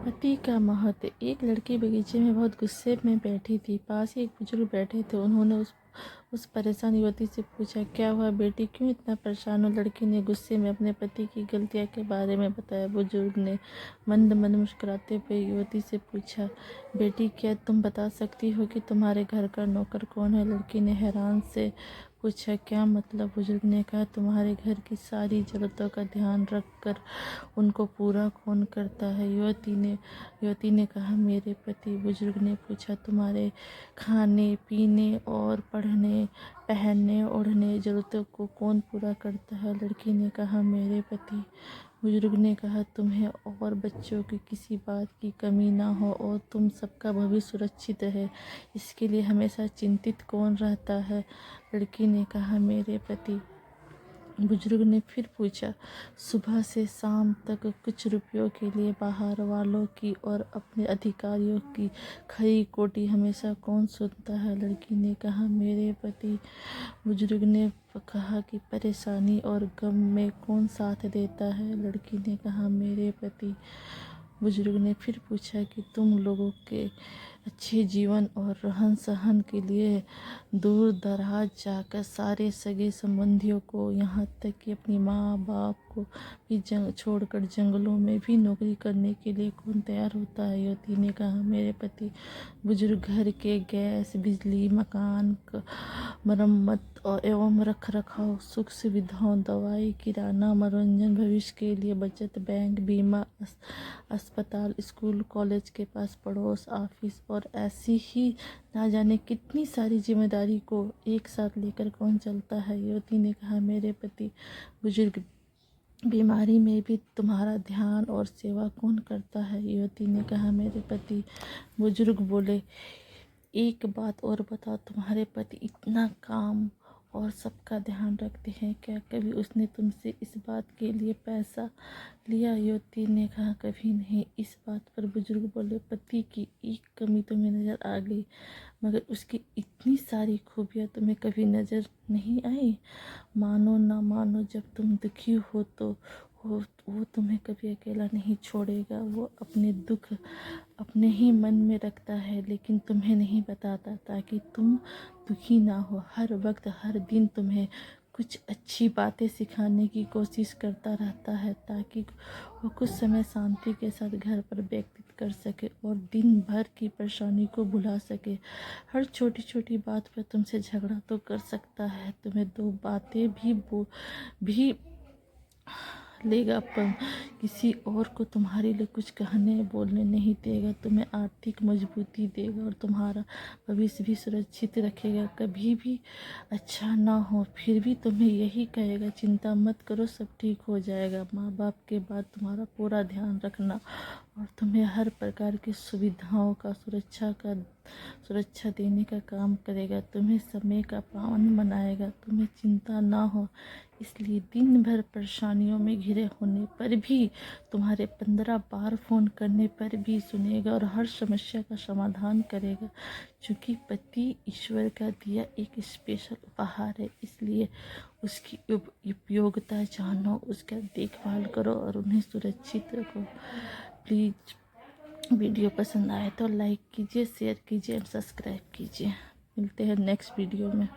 पति का महत्व। एक लड़की बगीचे में बहुत गुस्से में बैठी थी। पास ही एक बुजुर्ग बैठे थे। उन्होंने उस परेशान युवती से पूछा, क्या हुआ बेटी, क्यों इतना परेशान हो? लड़की ने गुस्से में अपने पति की गलतियां के बारे में बताया। बुजुर्ग ने मंद मंद मुस्कुराते हुए युवती से पूछा, बेटी क्या तुम बता सकती हो कि तुम्हारे घर का नौकर कौन है? लड़की ने हैरान से पूछा, क्या मतलब? बुजुर्ग ने कहा, तुम्हारे घर की सारी जरूरतों का ध्यान रख कर उनको पूरा कौन करता है? युवती ने कहा, मेरे पति। बुजुर्ग ने पूछा, तुम्हारे खाने पीने और पढ़ने पहनने ओढ़ने जरूरतों को कौन पूरा करता है? लड़की ने कहा, मेरे पति। बुजुर्ग ने कहा, तुम्हें और बच्चों की किसी बात की कमी ना हो और तुम सबका भविष्य सुरक्षित रहे, इसके लिए हमेशा चिंतित कौन रहता है? लड़की ने कहा, मेरे पति। बुजुर्ग ने फिर पूछा, सुबह से शाम तक कुछ रुपयों के लिए बाहर वालों की और अपने अधिकारियों की खरी खोटी हमेशा कौन सुनता है? लड़की ने कहा, मेरे पति। बुजुर्ग ने कहा कि परेशानी और गम में कौन साथ देता है? लड़की ने कहा, मेरे पति। बुजुर्ग ने फिर पूछा कि तुम लोगों के अच्छे जीवन और रहन सहन के लिए दूर दराज जाकर सारे सगे संबंधियों को, यहाँ तक कि अपनी माँ बाप को भी छोड़कर जंगलों में भी नौकरी करने के लिए कौन तैयार होता है? युवती ने कहा, मेरे पति। बुजुर्ग घर के गैस बिजली मकान मरम्मत और एवं रख रखाव सुख सुविधाओं दवाई किराना मनोरंजन भविष्य के लिए बचत बैंक बीमा अस्पताल स्कूल कॉलेज के पास पड़ोस ऑफिस और ऐसी ही ना जाने कितनी सारी जिम्मेदारी को एक साथ लेकर कौन चलता है? युवती ने कहा, मेरे पति। बुजुर्ग, बीमारी में भी तुम्हारा ध्यान और सेवा कौन करता है? युवती ने कहा, मेरे पति। बुजुर्ग बोले, एक बात और बताओ, तुम्हारे पति इतना काम और सबका ध्यान रखते हैं, क्या कभी उसने तुमसे इस बात के लिए पैसा लिया? युवती ने कहा, कभी नहीं। इस बात पर बुजुर्ग बोले, पति की एक कमी तुम्हें नजर आ गई, मगर उसकी इतनी सारी खूबियाँ तुम्हें कभी नजर नहीं आई। मानो ना मानो, जब तुम दुखी हो तो वो तुम्हें कभी अकेला नहीं छोड़ेगा। वो अपने दुख अपने ही मन में रखता है, लेकिन तुम्हें नहीं बताता, ताकि तुम दुखी ना हो। हर वक्त हर दिन तुम्हें कुछ अच्छी बातें सिखाने की कोशिश करता रहता है, ताकि वो कुछ समय शांति के साथ घर पर व्यतीत कर सके और दिन भर की परेशानी को भुला सके। हर छोटी छोटी बात पर तुमसे झगड़ा तो कर सकता है, तुम्हें दो बातें भी लेगा, पर किसी और को तुम्हारे लिए कुछ कहने बोलने नहीं देगा। तुम्हें आर्थिक मजबूती देगा और तुम्हारा भविष्य भी सुरक्षित रखेगा। कभी भी अच्छा ना हो फिर भी तुम्हें यही कहेगा, चिंता मत करो, सब ठीक हो जाएगा। माँ बाप के बाद तुम्हारा पूरा ध्यान रखना और तुम्हें हर प्रकार की सुविधाओं का सुरक्षा देने का काम करेगा। तुम्हें समय का पावन बनाएगा। तुम्हें चिंता ना हो, इसलिए दिन भर परेशानियों में घिरे होने पर भी, तुम्हारे 15 बार फ़ोन करने पर भी सुनेगा और हर समस्या का समाधान करेगा। क्योंकि पति ईश्वर का दिया एक स्पेशल उपहार है, इसलिए उसकी उपयोगिता जानो, उसका देखभाल करो और उन्हें सुरक्षित रखो। प्लीज़ वीडियो पसंद आए तो लाइक कीजिए, शेयर कीजिए और सब्सक्राइब कीजिए। मिलते हैं नेक्स्ट वीडियो में।